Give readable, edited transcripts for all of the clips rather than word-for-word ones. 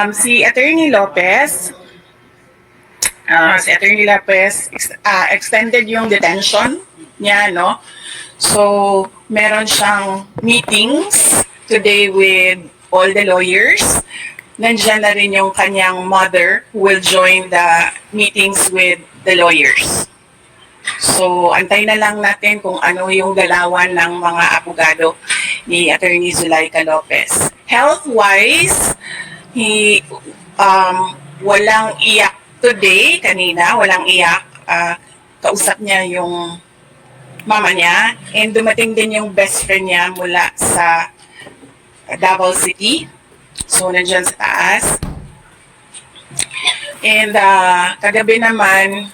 Si Attorney Lopez, extended yung detention niya, no? So, meron siyang meetings today with all the lawyers. Nandiyan na rin yung kanyang mother who will join the meetings with the lawyers. So, antay na lang natin kung ano yung galawan ng mga abogado ni Attorney Zulaika Lopez. Health-wise, walang iyak today, kanina, walang iyak. Kausap niya yung mama niya, and dumating din yung best friend niya mula sa Davao City. So, nandiyan sa taas. And kagabi naman,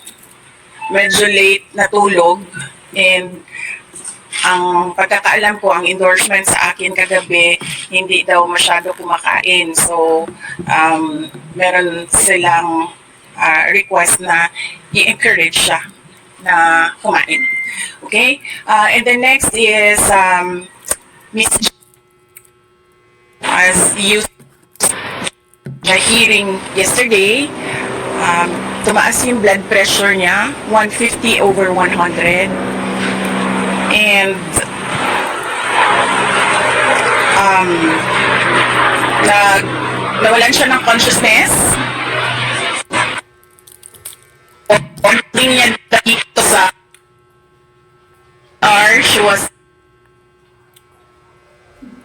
medyo late natulog, and ang pagkakaalam ko, ang endorsement sa akin kagabi, hindi daw masyado kumakain. So, meron silang request na i-encourage siya na kumain. Okay? And the next is Miss G, as you the hearing yesterday, tumaas yung blood pressure niya, 150/100. And nawalan siya ng consciousness. Hindi niya dito sa she was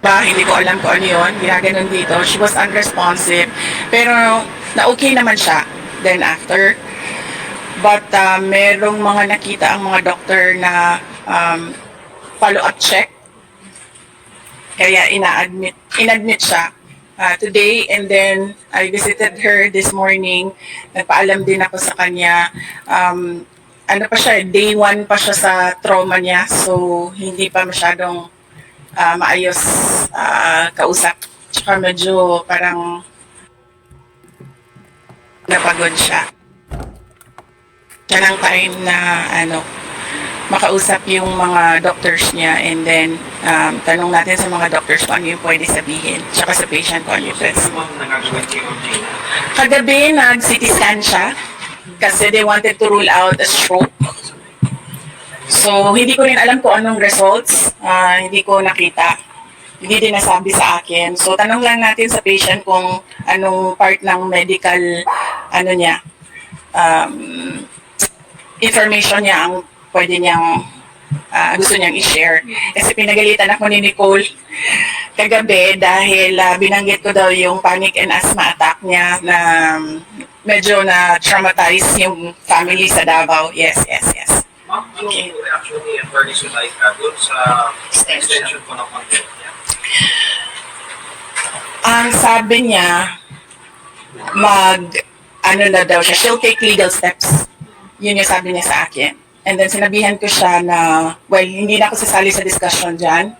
hindi ko alam kung ano yun, ginaganon dito. She was unresponsive, pero na-okay naman siya then after. But merong mga nakita ang mga doctor na follow-up check, kaya inadmit siya today. And then I visited her this morning, nagpaalam din ako sa kanya. Ano pa siya, day 1 pa siya sa trauma niya, so hindi pa masyadong maayos kausap. Tsaka medyo parang napagod siya. Siya ng time na makausap yung mga doctors niya, and then tanong natin sa mga doctors kung ano yung pwede sabihin, tsaka sa patient kung ano yung pwede. Kagabi nag-CT scan siya kasi they wanted to rule out a stroke. So, hindi ko rin alam kung anong results. Hindi ko nakita. Hindi din nasabi sa akin. So, tanong lang natin sa patient kung anong part ng medical, information niya ang pwede niyang, gusto niyang i-share. Kasi pinagalitan ako ni Nicole kagabi dahil binanggit ko daw yung panic and asthma attack niya na medyo na-traumatize yung family sa Davao. Yes. Ma'am, okay. Yung reaction ni Attorney Zulaika doon sa extension po ng content niya? Ang sabi niya, she'll take legal steps. Yun yung sabi niya sa akin. And then sinabihan ko siya na, well, hindi na ako sasali sa discussion dyan.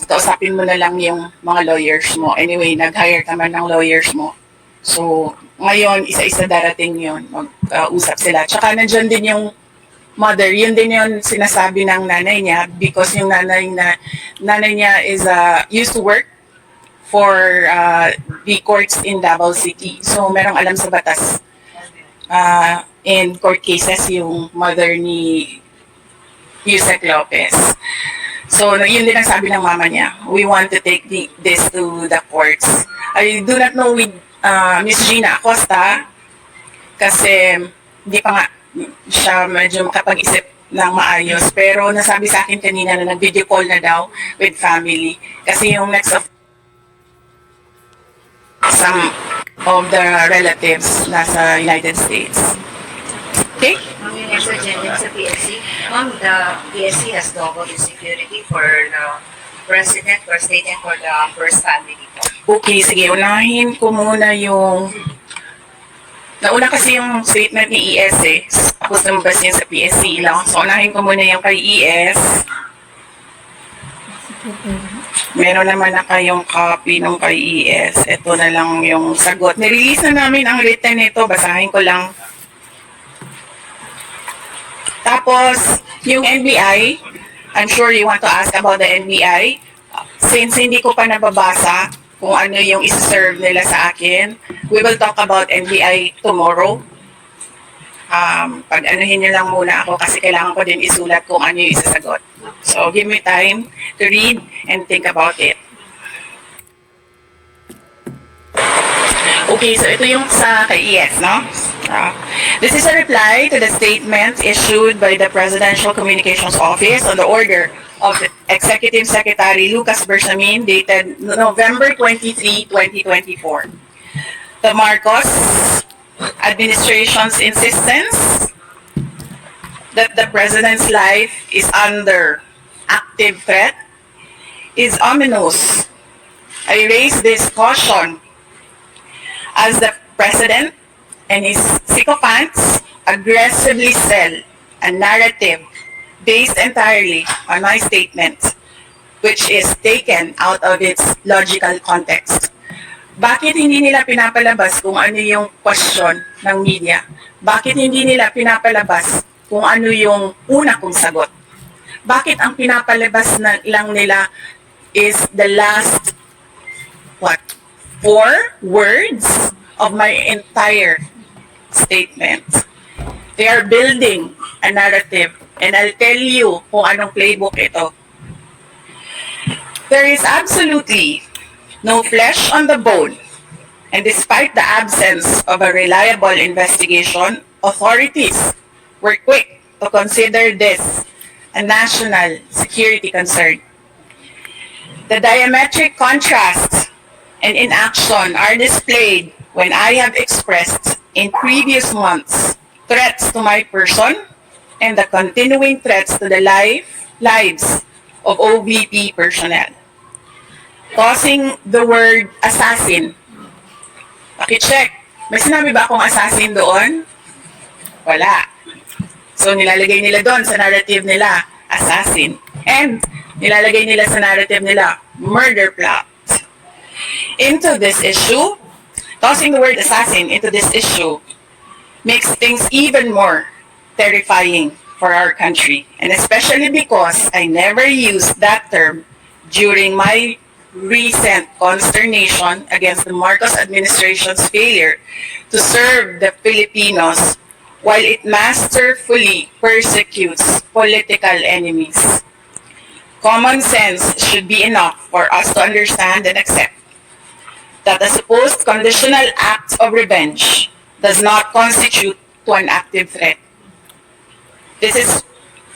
Kausapin mo na lang yung mga lawyers mo. Anyway, nag-hire ka man ng lawyers mo. So, ngayon, isa-isa darating yun. Mag-usap sila. Tsaka nandiyan din yung mother. Yun din yung sinasabi ng nanay niya, because yung nanay niya is used to work for the courts in Davao City. So, merong alam sa batas. In court cases, yung mother ni Yusek Lopez. So, yun din ang sabi ng mama niya. We want to take this to the courts. I do not know with Miss Gina Acosta, kasi hindi pa nga siya medyo makapag-isip ng maayos. Pero nasabi sa akin kanina na nag-video call na daw with family. Kasi yung next of some of the relatives nasa United States. Okay? Ma'am, yung next agenda sa PSC. Ma'am, the PSC has doubled the security for the president, first lady, and for the first family po. Okay, sige. Unahin ko muna yung... Nauna kasi yung statement ni ES eh. Tapos lumabas yun sa PSC lang. So, unahin ko muna yung kay ES. Meron naman na kayong copy nung kay ES. Ito na lang yung sagot. Nirelease na namin ang written nito. Basahin ko lang. Tapos, yung NBI, I'm sure you want to ask about the NBI. Since hindi ko pa nababasa kung ano yung isa-serve nila sa akin. We will talk about NBI tomorrow. Pag-anuhin nyo lang muna ako kasi kailangan ko din isulat kung ano yung isasagot. So, give me time to read and think about it. Okay, so ito yung sa kay ES, no? This is a reply to the statement issued by the Presidential Communications Office on the order of the Executive Secretary Lucas Bersamin dated November 23, 2024. The Marcos administration's insistence that the President's life is under active threat is ominous. I raise this caution as the President and his sycophants aggressively sell a narrative based entirely on my statement, which is taken out of its logical context. Bakit hindi nila pinapalabas kung ano yung question ng media? Bakit hindi nila pinapalabas kung ano yung una kong sagot? Bakit ang pinapalabas lang nila is the last, 4 words of my entire statement? They are building a narrative, and I'll tell you kung anong playbook ito. There is absolutely no flesh on the bone, and despite the absence of a reliable investigation, authorities were quick to consider this a national security concern. The diametric contrast and inaction are displayed when I have expressed in previous months threats to my person and the continuing threats to the lives of OVP personnel. Tossing the word assassin. Pakicheck. May sinabi ba akong assassin doon? Wala. So nilalagay nila doon sa narrative nila, assassin. And nilalagay nila sa narrative nila, murder plot. Into this issue, tossing the word assassin into this issue makes things even more terrifying for our country. And especially because I never used that term during my recent consternation against the Marcos administration's failure to serve the Filipinos while it masterfully persecutes political enemies. Common sense should be enough for us to understand and accept that a supposed conditional act of revenge does not constitute to an active threat. This is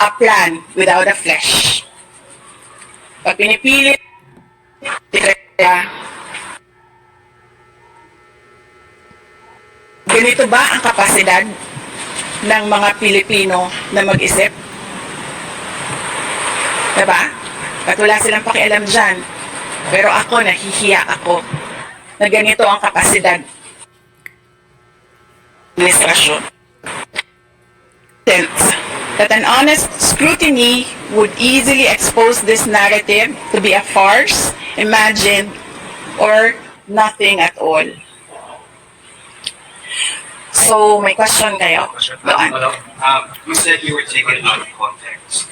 a plan without a flesh. Pag pinipilit, ganito ba ang kapasidad ng mga Pilipino na mag-isip? Diba? At wala silang pakialam dyan. Pero ako, nahihiya ako na ganito ang kapasidad ng administrasyon. That an honest scrutiny would easily expose this narrative to be a farce, imagined, or nothing at all. So, may question kayo? Doon. You said you were taken out of context,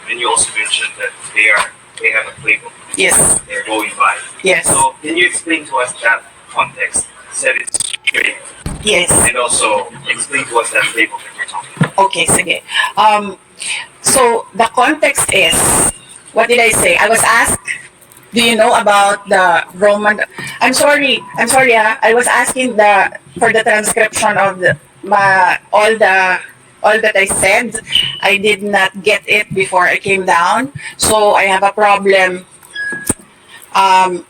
and you also mentioned that they have a playbook. Yes. They're going by. Yes. So, can you explain to us that context? Set it straight, Yes. and also explain to us that playbook that you're talking about. Okay, sige. So, the context is, what did I say? I was asked, do you know about the Roman... I'm sorry I was asking for the transcription of all that I said. I did not get it before I came down. So, I have a problem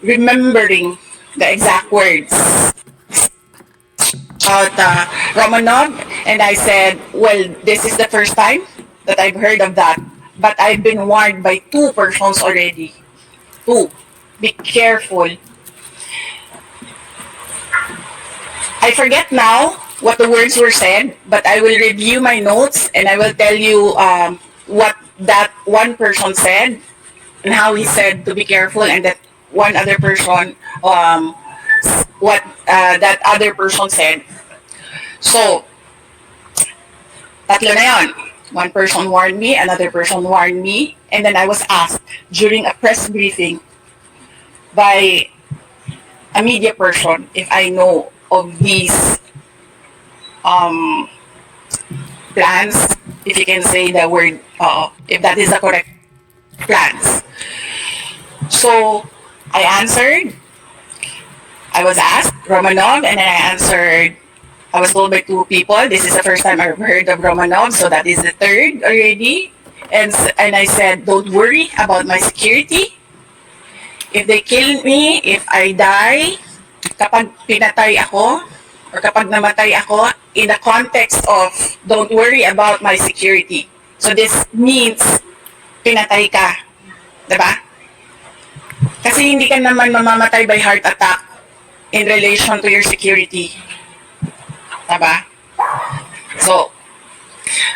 remembering the exact words about Romanov, and I said, well, this is the first time that I've heard of that, but I've been warned by 2 persons already. 2. Be careful. I forget now what the words were said, but I will review my notes and I will tell you what that one person said and how he said to be careful, and that one other person, what that other person said. So, tatlo na yun. One person warned me, another person warned me, and then I was asked during a press briefing by a media person if I know of these plans, if you can say the word, if that is the correct plans. So I answered. I was asked Romanov, and then I answered. I was told by two people. This is the first time I've heard of Romanov, so that is the third already. And I said, don't worry about my security. If they kill me, if I die, kapag pinatay ako, or kapag namatay ako, in the context of don't worry about my security. So this means pinatay ka. Diba? Kasi hindi ka naman mamamatay by heart attack in relation to your security. Diba? So,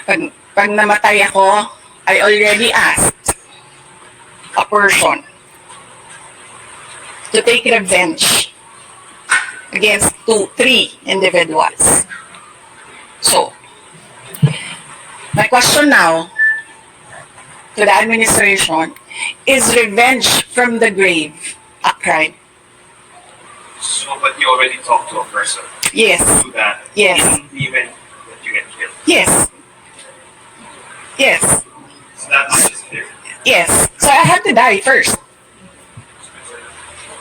pag namatay ako, I already asked a person to take revenge against 3 individuals. So, my question now to the administration, is revenge from the grave a crime? So, but you already talked to a person. Yes. Do that. Yes. In the event that you get killed. Yes. Yes. So that much is clear. Yes. So I have to die first.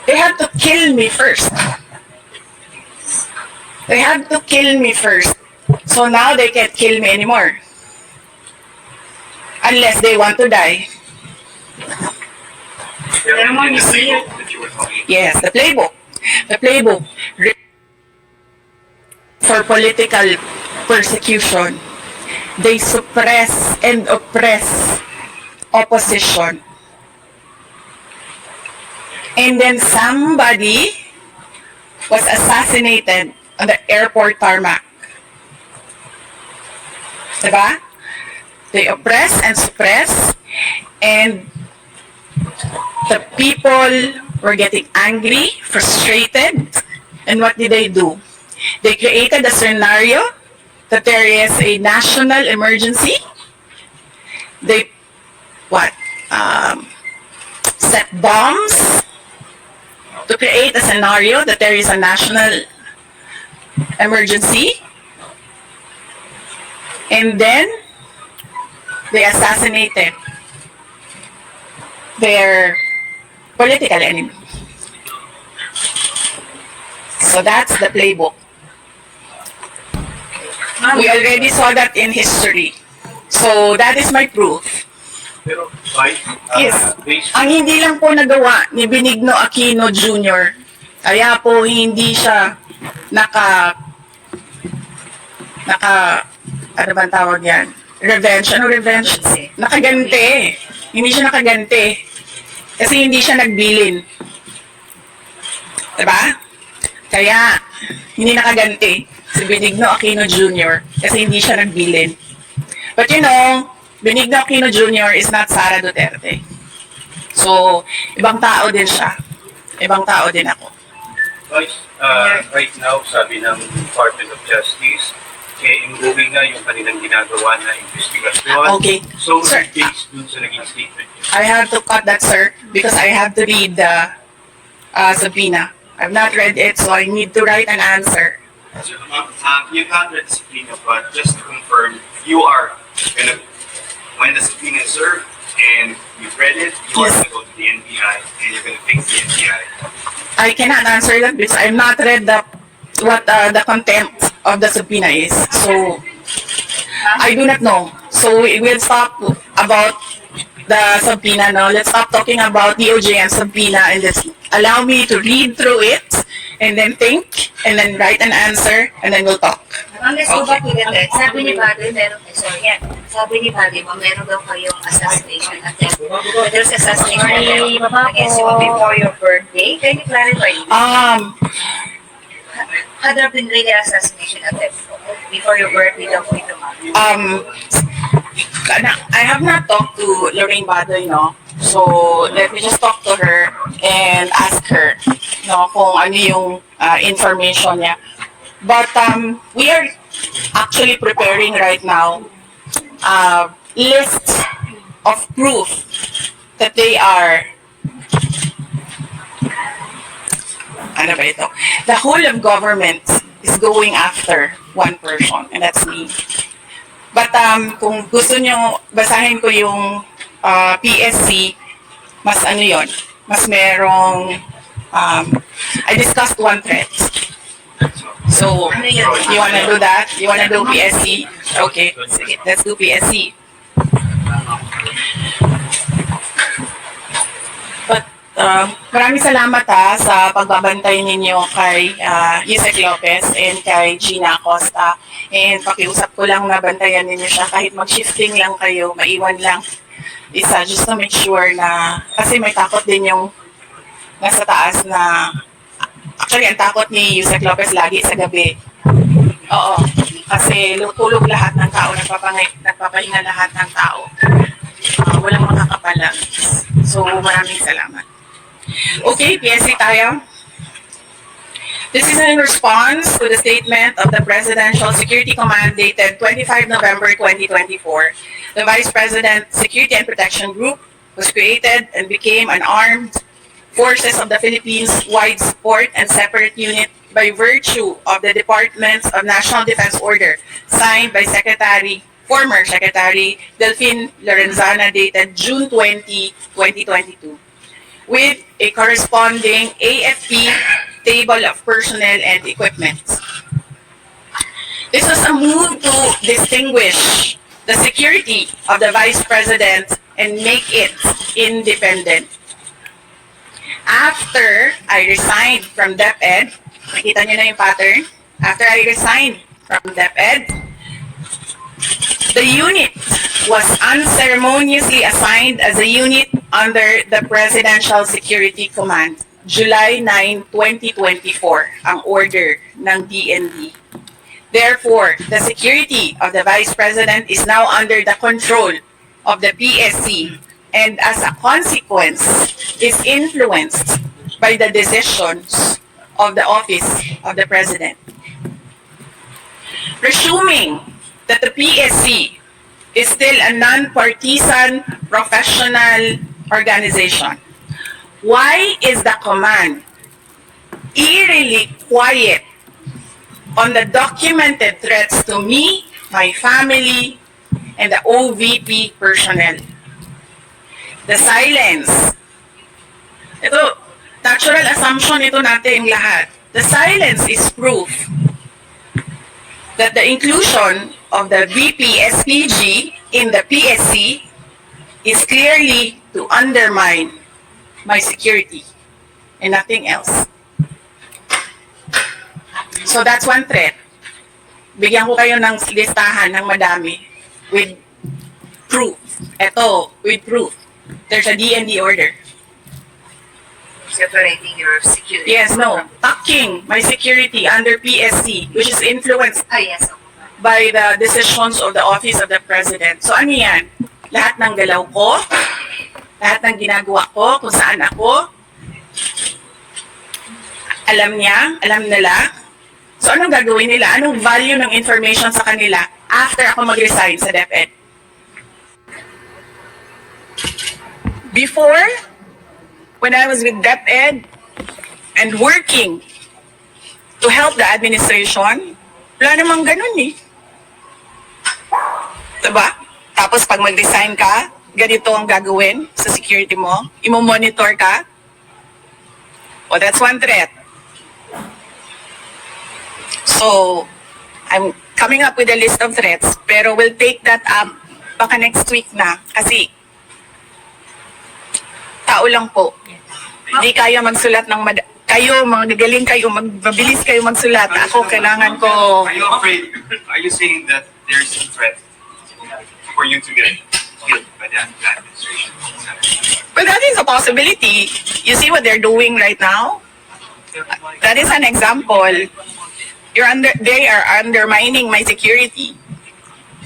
They have to kill me first. They have to kill me first. So now they can't kill me anymore. Unless they want to die. There Ma'am, in you the see- playbook that you were talking. Yes, the playbook. The playbook. For political persecution, they suppress and oppress opposition. And then somebody was assassinated on the airport tarmac. Diba? They oppress and suppress, and the people were getting angry, frustrated, and what did they do? They created a scenario that there is a national emergency. They set bombs to create a scenario that there is a national emergency, and then they assassinated their political enemy. So that's the playbook. We already saw that in history. So that is my proof. Pero, right? Yes. Based Ang hindi lang po nagawa ni Benigno Aquino Jr., kaya po hindi siya ano bang tawag yan? Revenge. Ano revenge? Nakaganti. Hindi siya nakaganti. Kasi hindi siya nagbilin. Diba? Kaya, hindi nakaganti si Benigno Aquino Jr. kasi hindi siya nagbilin. But you know, Benigno Aquino Jr. is not Sara Duterte. So, ibang tao din siya. Ibang tao din ako. right now, sabi ng Department of Justice, improving na yung kanilang ginagawa na investigasyon. Okay. So, Sir, based dun sa naging statement niyo. I have to cut that, sir, because I have to read the subpoena. I've not read it, so I need to write an answer. You can't read the subpoena, but just to confirm, you are gonna, when the subpoena is served and you've read it, you are Yes. gonna go to the NBI and you're gonna thank the NBI. I cannot answer that because I've not read what the content of the subpoena is. So, I do not know. So, we'll stop about the subpoena now. Let's stop talking about DOJ and subpoena and let's allow me to read through it and then think and then write an answer and then we'll talk. Let's go back to the text. Sabi ni Badoy, sabi ni Badoy, meron daw kayong assassination attempt. There's assassination attempt against you before your birthday. Can you clarify? Had there been really assassination attempt before your birthday daw po ito, ma'am? I have not talked to Lorraine Badoy, no? So, let me just talk to her and ask her, no, kung ano yung information niya. But we are actually preparing right now list of proof that they are ano ba ito? The whole of government is going after one person, and that's me. But kung gusto nyo, basahin ko yung PSC, mas ano yon, mas merong, I discussed one threat. So, Ano yun? you wanna do that? You wanna do PSC? Okay, sige, let's do PSC. But, maraming salamat sa pagbabantay ninyo kay Yusek Lopez and kay Gina Acosta. And pakiusap ko lang na bantayan ninyo siya kahit mag-shifting lang kayo, maiwan lang isa just to make sure na, kasi may takot din yung nasa taas na, actually ang takot ni Yusek Lopez lagi sa gabi. Oo, kasi tulog lahat ng tao, nagpapahinga lahat ng tao. Walang makakapalang. So, maraming salamat. Okay, PSC tayo. This is in response to the statement of the Presidential Security Command dated 25 November 2024. The Vice President Security and Protection Group was created and became an armed forces of the Philippines-wide support and separate unit by virtue of the Department of National Defense Order signed by former Secretary Delphine Lorenzana dated June 20, 2022 with a corresponding AFP table of personnel and equipment. This was a move to distinguish the security of the Vice President and make it independent. After I resigned from DepEd, nakita niyo na yung pattern. After I resigned from DepEd, the unit was unceremoniously assigned as a unit under the Presidential Security Command. July 9, 2024, ang order ng DND. Therefore, the security of the Vice President is now under the control of the PSC and as a consequence is influenced by the decisions of the Office of the President. Presuming that the PSC is still a non-partisan professional organization, why is the command eerily quiet on the documented threats to me, my family, and the OVP personnel? The silence. Ito, natural assumption ito natin lahat. The silence is proof that the inclusion of the VP-SPG in the PSC is clearly to undermine my security and nothing else. So that's one threat. Bigyan ko kayo ng listahan ng madami with proof. Ito, with proof. There's a DND order. Separating your security. Yes, no. Tucking my security under PSC, which is influenced Yes. by the decisions of the Office of the President. So ano yan? Lahat ng galaw ko, lahat ng ginagawa ko, kung saan ako, alam niya, alam nila. So anong gagawin nila? Anong value ng information sa kanila after ako mag-resign sa DepEd? Before, when I was with DepEd and working to help the administration, wala namang ganun eh. Diba? Tapos pag mag-resign ka, ganito ang gagawin sa security mo, imo-monitor ka. Well, that's one threat. So, I'm coming up with a list of threats, pero we'll take that up baka next week na. Kasi, tao lang po. Hindi kaya magsulat ng kayo, mga galing kayo, mabilis kayo magsulat. Ako, kailangan ko... Are you afraid? Are you saying that there's a threat for you to get killed by the administration? Well, that is a possibility. You see what they're doing right now? That is an example. They are undermining my security.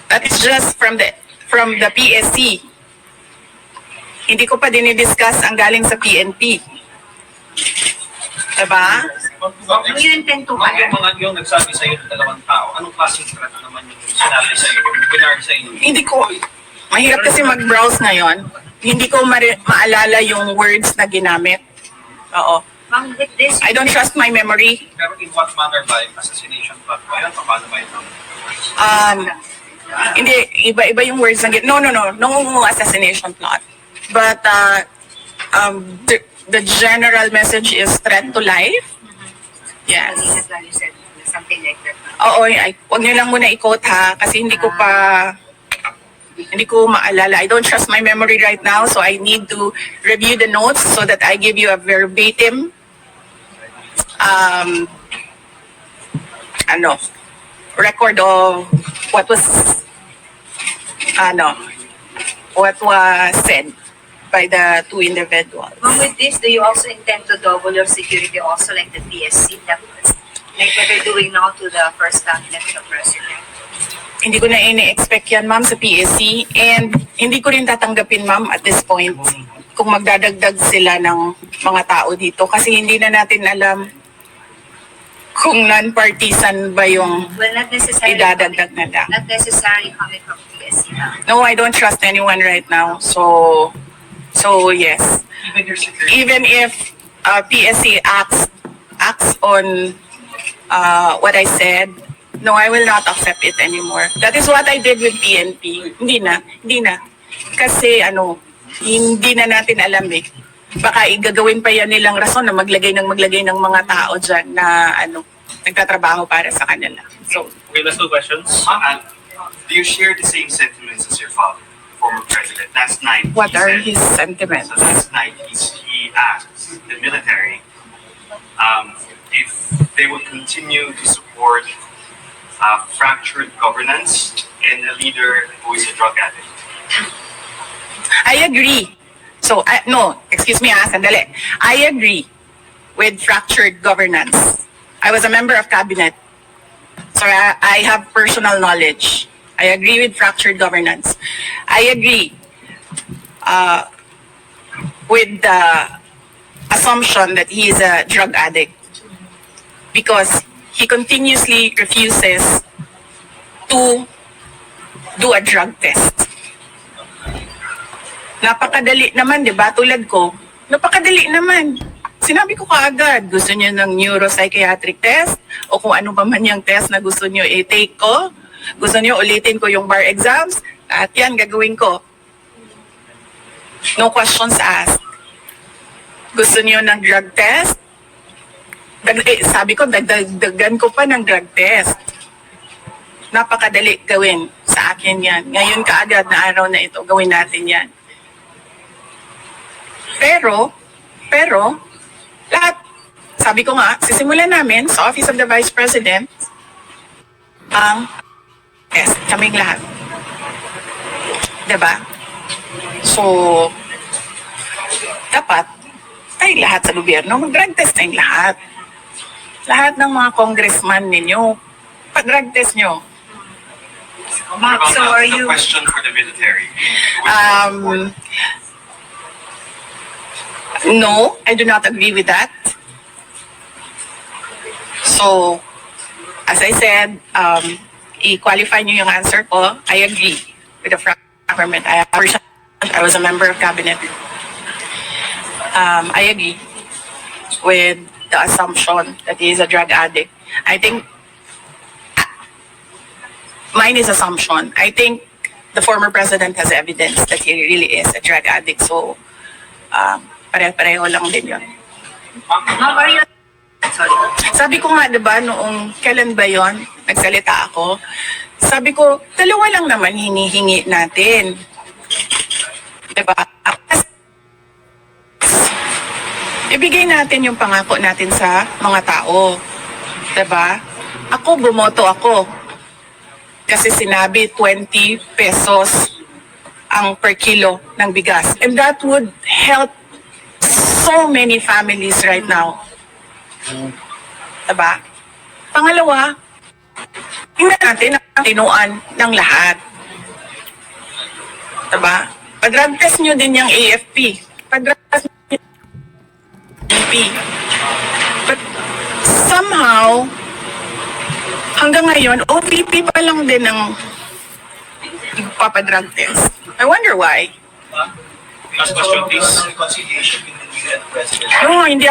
That is just from the PSC. Hindi ko pa dinidiscuss ang galing sa PNP. Diba? Ano yung intent to hire? Yung nagsabi sa'yo ng dalawang tao, anong klaseng threat naman yung sinabi sa'yo, binar sa'yo? Hindi ko, mahirap kasi mag-browse ngayon. Hindi ko maalala yung words na ginamit. Oo. Ma'am, with this, I don't trust my memory. Pero in what manner ba? Assassination plot ba yan? Paano ba ito? Hindi, iba yung words ng no assassination plot. But the general message is threat to life. Yes. you said something like that. Oo, huwag niyo lang muna i-quote ha, kasi hindi ko maalala. I don't trust my memory right now, so I need to review the notes so that I give you a verbatim record of what was said by the two individuals. Ma'am, with this, do you also intend to double your security also like the PSC? Like what they're doing now to the first cabinet of the president? Hindi ko na ini-expect yan, ma'am, sa PSC. And hindi ko rin tatanggapin, ma'am, at this point, kung magdadagdag sila ng mga tao dito. Kasi hindi na natin alam kung non-partisan ba yung Well, not necessarily idadagdag nila. not necessarily coming from PSC. Ma'am. No, I don't trust anyone right now. So yes. Even your security. Even if PSC acts on what I said, no, I will not accept it anymore. That is what I did with PNP. Hindi na. Kasi hindi na natin alam eh. Baka igagawin pa yan nilang rason na maglagay ng mga tao dyan na nagtatrabaho para sa kanila. So, Okay, last two questions. Do you share the same sentiments as your father, former president? Last night, what he are said- his sentiments? So last night, he asked the military if they would continue to support fractured governance and a leader who is a drug addict. I agree. So, excuse me, sandali. I agree with fractured governance. I was a member of cabinet. So, I have personal knowledge. I agree with fractured governance. I agree with the assumption that he is a drug addict because he continuously refuses to do a drug test. Napakadali naman, di ba? Tulad ko, napakadali naman. Sinabi ko kaagad, gusto niyo ng neuropsychiatric test o kung ano pa man yung test na gusto niyo i-take ko. Gusto niyo ulitin ko yung bar exams at yan, gagawin ko. No questions asked. Gusto niyo ng drug test? Sabi ko, dagdagan ko pa ng drug test. Napakadali gawin sa akin yan. Ngayon kaagad na araw na ito, gawin natin yan. Pero, lahat, sabi ko nga, sisimulan namin sa Office of the Vice President ang test, kaming lahat. Diba? So, dapat, tayong lahat sa gobyerno, mag-drug test tayong lahat. Lahat ng mga congressman ninyo, pag-drug test nyo. What about So are the you- question for the military? No, I do not agree with that. So, as I said, i-qualify niyo yung answer ko. I agree with the government. I was a member of cabinet. I agree with the assumption that he is a drug addict. I think mine is assumption. I think the former president has evidence that he really is a drug addict. So, pare-pareho lang din yun. Ma'am, are you... Sorry. Sabi ko nga, diba, noong kailan ba yon nagsalita ako, sabi ko, dalawa lang naman hinihingi natin. Diba? Ibigay natin yung pangako natin sa mga tao. Diba? Ako, bumoto ako. Kasi sinabi 20 pesos ang per kilo ng bigas. And that would help so many families right now. Diba? Pangalawa, tingnan natin ang tinuan ng lahat. Diba? Pag-drug test nyo din yung AFP. Pag-drug test nyo din yung AFP. But somehow, hanggang ngayon, OPP pa lang din ang papadrug test. I wonder why. Last question, please. Reconciliation between and President. No, hindi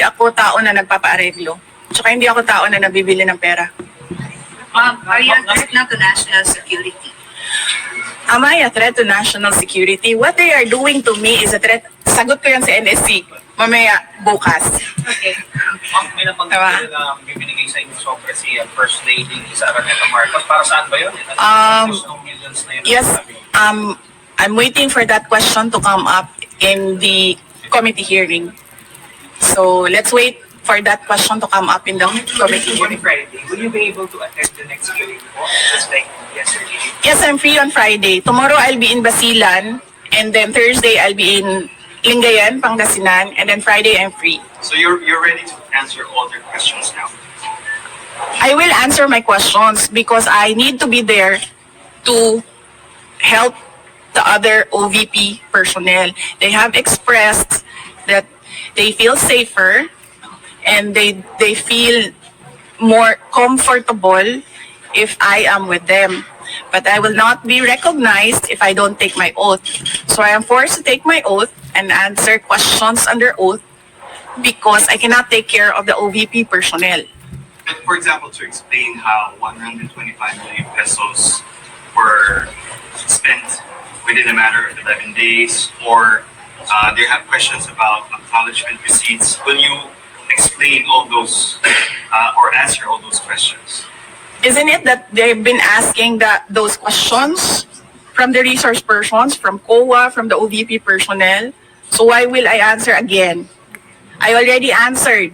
ako tao na nagpapaareglo. Tsaka hindi ako tao na nabibili ng pera. Ma'am, are you a threat na to national security? Am I a threat to national security? What they are doing to me is a threat. Sagot ko yan sa NSC. Mamaya, bukas. Okay. Ma'am, may napanggap na bibinigay sa inyo software si First Lady Sara Neta Marcos. Para saan ba yun? Millions na yun. Yes, I'm waiting for that question to come up in the committee hearing. So let's wait for that question to come up in the committee hearing. Friday, will you be able to attend the next hearing po? Just like yesterday. Yes, I'm free on Friday. Tomorrow I'll be in Basilan, and then Thursday I'll be in Lingayen, Pangasinan, and then Friday I'm free. So you're ready to answer all their questions now. I will answer my questions because I need to be there to help the other OVP personnel. They have expressed that they feel safer and they feel more comfortable if I am with them. But I will not be recognized if I don't take my oath. So I am forced to take my oath and answer questions under oath because I cannot take care of the OVP personnel. But for example, to explain how 125 million pesos were spent within a matter of 11 days, or they have questions about acknowledgement receipts, will you explain all those or answer all those questions? Isn't it that they've been asking those questions from the resource persons, from COA, from the OVP personnel? So why will I answer again? I already answered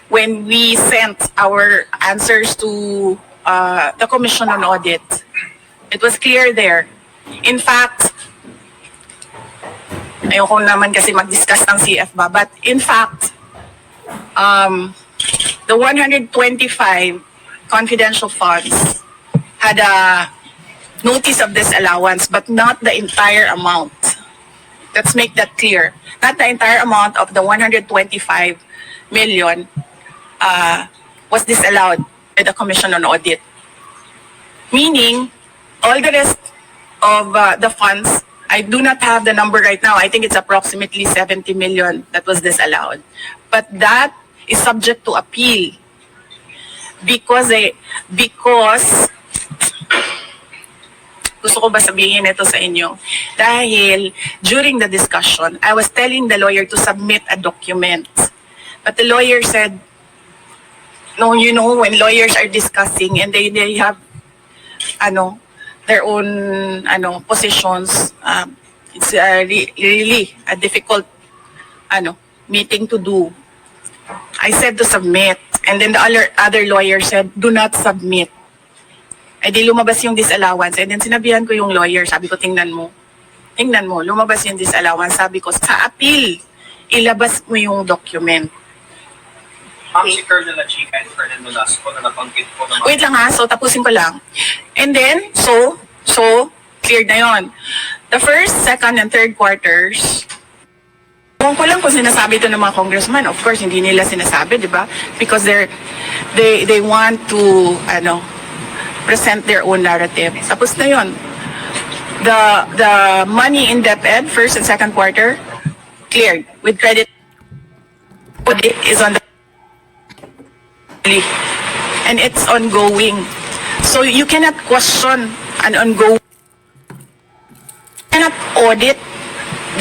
when we sent our answers to the Commission on Audit. It was clear there. In fact, ayoko naman kasi mag-discuss ng CF ba, but in fact, the 125 confidential funds had a notice of disallowance, but not the entire amount. Let's make that clear. Not the entire amount of the 125 million was disallowed by the Commission on Audit. Meaning, all the rest of the funds, I do not have the number right now. I think it's approximately 70 million that was disallowed. But that is subject to appeal because gusto ko ba sabihin ito sa inyo? Dahil during the discussion, I was telling the lawyer to submit a document. But the lawyer said, no, you know, when lawyers are discussing and they have their own positions, it's really a difficult meeting to do. I said to submit, and then the other lawyer said, do not submit. Eh di lumabas yung disallowance, and then sinabihan ko yung lawyer, sabi ko, tingnan mo, lumabas yung disallowance. Sabi ko, sa appeal, ilabas mo yung document. Ma'am, si Colonel Chica and Colonel Nolasco na nabanggit po naman. Wait lang ha, so tapusin ko lang. And then, so, cleared na yon. The first, second, and third quarters, ewan ko lang kung sinasabi ito ng mga congressman. Of course, hindi nila sinasabi, di ba? Because they want to, present their own narrative. Tapos na yon. The money in DepEd, first and second quarter, cleared. With credit, audit is on the and it's ongoing. So you cannot question an ongoing, you cannot audit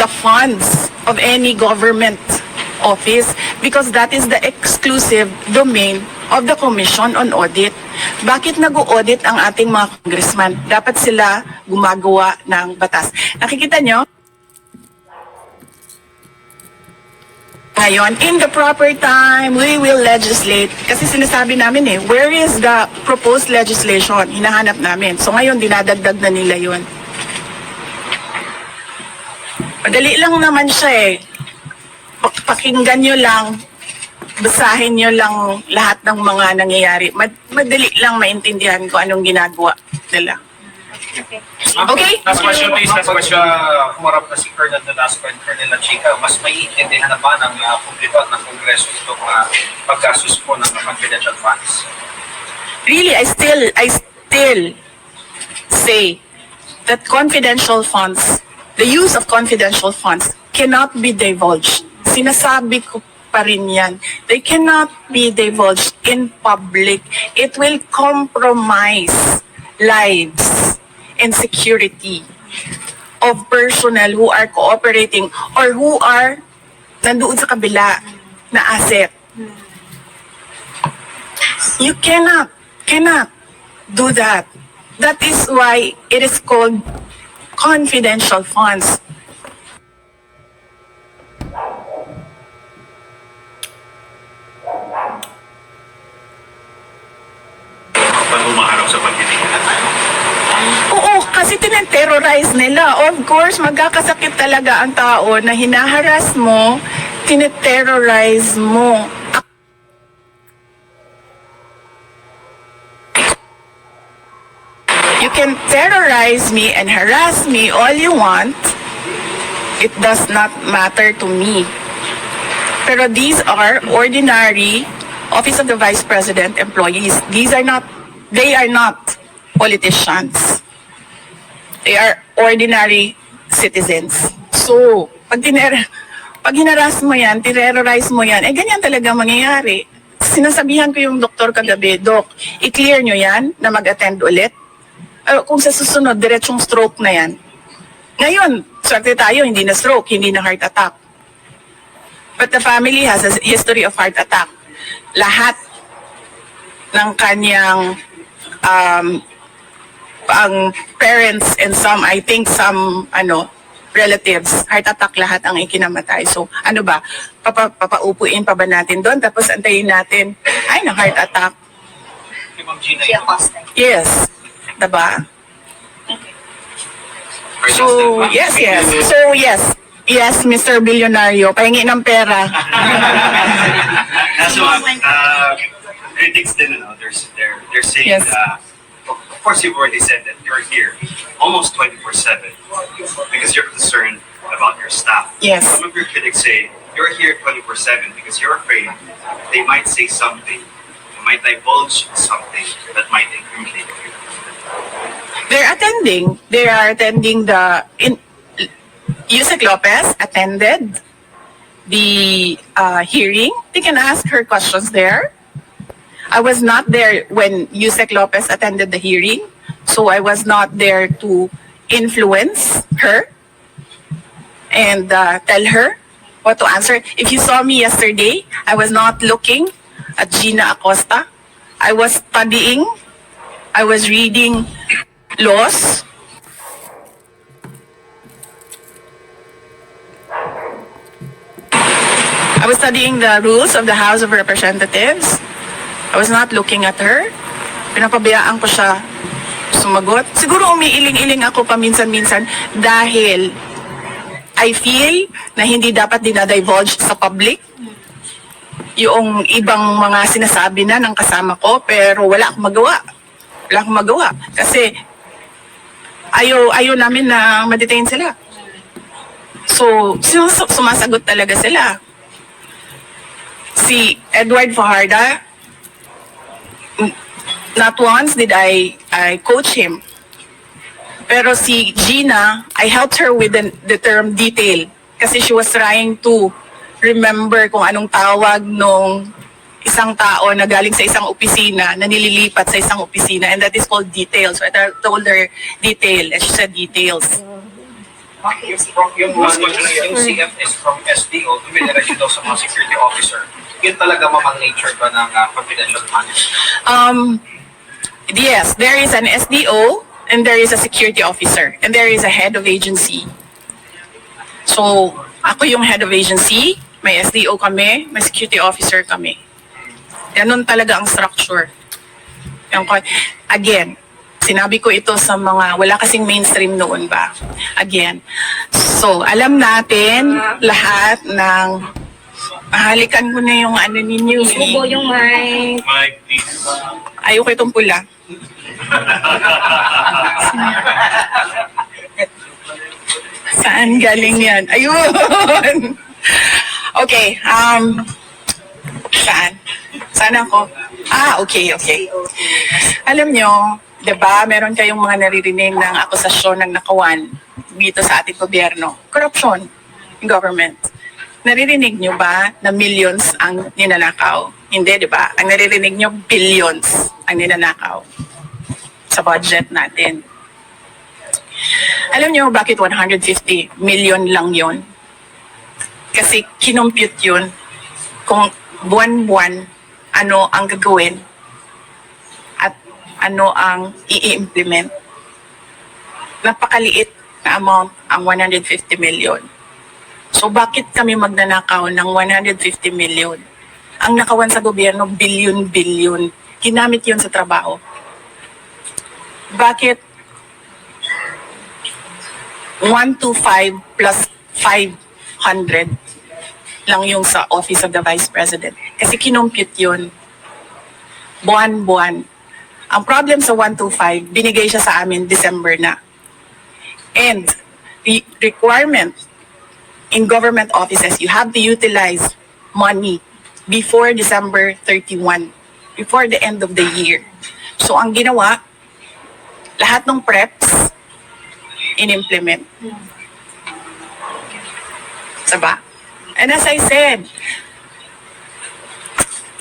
the funds of any government office because that is the exclusive domain of the Commission on Audit. Bakit nag-audit ang ating mga congressman? Dapat sila gumagawa ng batas. Nakikita nyo? Ngayon, in the proper time, we will legislate. Kasi sinasabi namin where is the proposed legislation? Hinahanap namin. So ngayon, dinadagdag na nila yun. Madali lang naman siya Pakinggan nyo lang, basahin nyo lang lahat ng mga nangyayari. Madali lang maintindihan ko anong ginagawa nila. Okay? Last question please. Last question. Kumarap na si Colonel Nolasco and Colonel Chica, mas maiintindihan na ba ng publiko at ng Kongreso itong paggastos po ng confidential funds? Really, I still say that confidential funds, the use of confidential funds cannot be divulged sinasabi ko pa rin yan. They cannot be divulged in public. It will compromise lives and security of personnel who are cooperating or who are nandoon sa kabila na asset. You cannot do that. That is why it is called confidential funds. Pag umaharap sa pagdidikitan. Oo, kasi tineterrorize nila. Of course, magkakasakit talaga ang tao na hinaharas mo, tineterrorize mo. You can terrorize me and harass me all you want. It does not matter to me. Pero these are ordinary Office of the Vice President employees. They are not politicians. They are ordinary citizens. So, pag hinaras mo yan, terrorize mo yan, ganyan talaga mangyayari. Sinasabihan ko yung doktor kagabi, Doc, i-clear nyo yan na mag-attend ulit. Kung sa susunod, diretsong stroke na yan. Ngayon, swerte tayo, hindi na stroke, hindi na heart attack. But the family has a history of heart attack. Lahat ng kanyang ang parents and I think some relatives, heart attack lahat ang ikinamatay. So, ano ba? Papaupuin pa ba natin doon? Tapos antayin natin, ay, na heart attack. Si Ma'am Gina, Si Acosta. Yes. Diba? So, yes. So, yes. Yes, Mr. Billionario, pahingi ng pera. So, critics din, they're saying, Yes. of course, you've already said that you're here almost 24/7 because you're concerned about your staff. Yes. Some of your critics say you're here 24/7 because you're afraid they might say something, they might divulge something that might incriminate you. They are attending Yusek Lopez attended the hearing. They can ask her questions there. I was not there when Yusek Lopez attended the hearing, so I was not there to influence her and tell her what to answer. If you saw me yesterday, I was not looking at Gina Acosta. I was studying. I was reading laws. I was studying the rules of the House of Representatives. I was not looking at her. Pinapabayaan ko siya sumagot. Siguro umiiling-iling ako paminsan-minsan dahil I feel na hindi dapat dinadivulge sa public yung ibang mga sinasabi na ng kasama ko, pero wala akong magawa. Kasi ayaw namin na ma-detain sila. So, sumasagot talaga sila. Si Edward Fajarda, not once did I coach him. Pero si Gina, I helped her with the term detail. Kasi she was trying to remember kung anong tawag nung isang tao na galing sa isang opisina, na nililipat sa isang opisina, and that is called details. So I told her detail, and she said details. Yung CFS from SDO, tumidiretso daw sa mga security officer. Yun talaga mamang nature ba ng confidential funds? Yes, there is an SDO, and there is a security officer, and there is a head of agency. So, ako yung head of agency, may SDO kami, may security officer kami. Ganun talaga ang structure. Again, sinabi ko ito sa mga, wala kasing mainstream noon ba? Again. So, alam natin lahat ng, mahalikan ko na yung ano ninyo. Ubo yung mic. Mike, please. Ayoko itong pula. Saan galing yan? Ayun! Okay, saan? Saan ako? Okay. Alam nyo, diba, meron kayong mga naririnig ng akusasyon ng nakawan dito sa ating gobyerno. Corruption in government. Naririnig nyo ba na millions ang ninanakaw? Hindi, di ba? Ang naririnig nyo, billions ang ninanakaw sa budget natin. Alam nyo bakit 150 million lang yon? Kasi kinompute yun kung buwan-buwan ano ang gagawin at ano ang i-implement. Napakaliit na amount ang 150 million. So bakit kami magnanakaw ng 150 million? Ang nakawan sa gobyerno, billion-billion. Ginamit yun sa trabaho. Bakit 125 plus 500 lang yung sa Office of the Vice President? Kasi kinompute yun. Buwan-buwan. Ang problem sa 125, binigay siya sa amin December na. And the requirement in government offices, you have to utilize money before December 31, before the end of the year. So ang ginawa, lahat ng preps, in-implement. Diba? And as I said,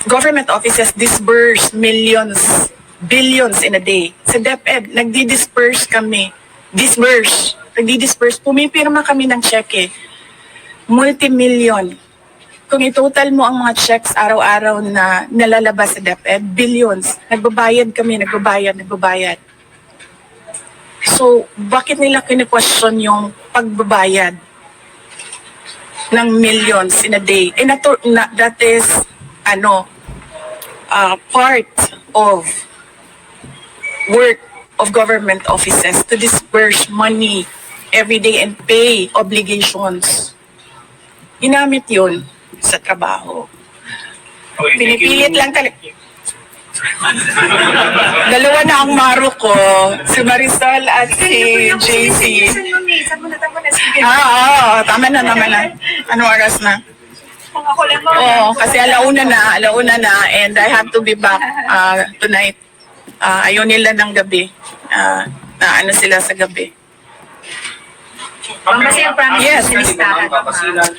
government offices disburse millions, billions in a day. Sa DepEd, nagdi-disperse kami. Nagdi-disperse. Pumipirma kami ng cheque. Multi-million. Kung i-total mo ang mga checks araw-araw na nalalabas sa DepEd, billions. Nagbabayad kami, nagbabayad. So, bakit nila kine-question yung pagbabayad ng millions in a day? And that is, part of work of government offices to disperse money every day and pay obligations. Ginamit yun sa trabaho. Pinipilit lang talaga. Dalawa na ang maro ko, si Marisol at si JC. Tama na. Anong oras na? Oo, kasi alauna na, and I have to be back tonight. Ayaw nila ng gabi. Na ano sila sa gabi. Kasi yung promise Yes. sa listahan.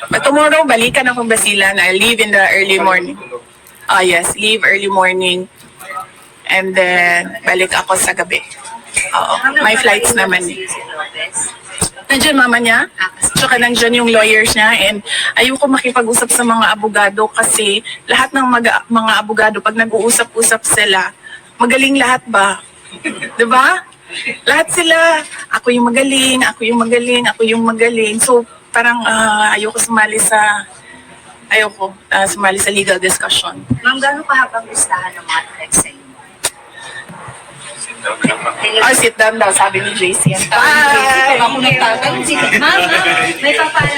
But tomorrow, balikan akong Basilan. I leave in the early morning. Yes, leave early morning. And then, balik ako sa gabi. Oo, may flights naman eh. Nandiyan mama niya, tsaka nandiyan yung lawyers niya, and ayoko makipag-usap sa mga abogado kasi lahat ng mga abogado, pag nag-uusap-usap sila, magaling lahat ba? Diba? Lahat sila, ako yung magaling. So, parang ayoko sumali sa legal discussion. Ma'am, gano'ng kahabang listahan ng mga threats sa inyo? Sit down daw, sabi ni JC. Ma'am, may papala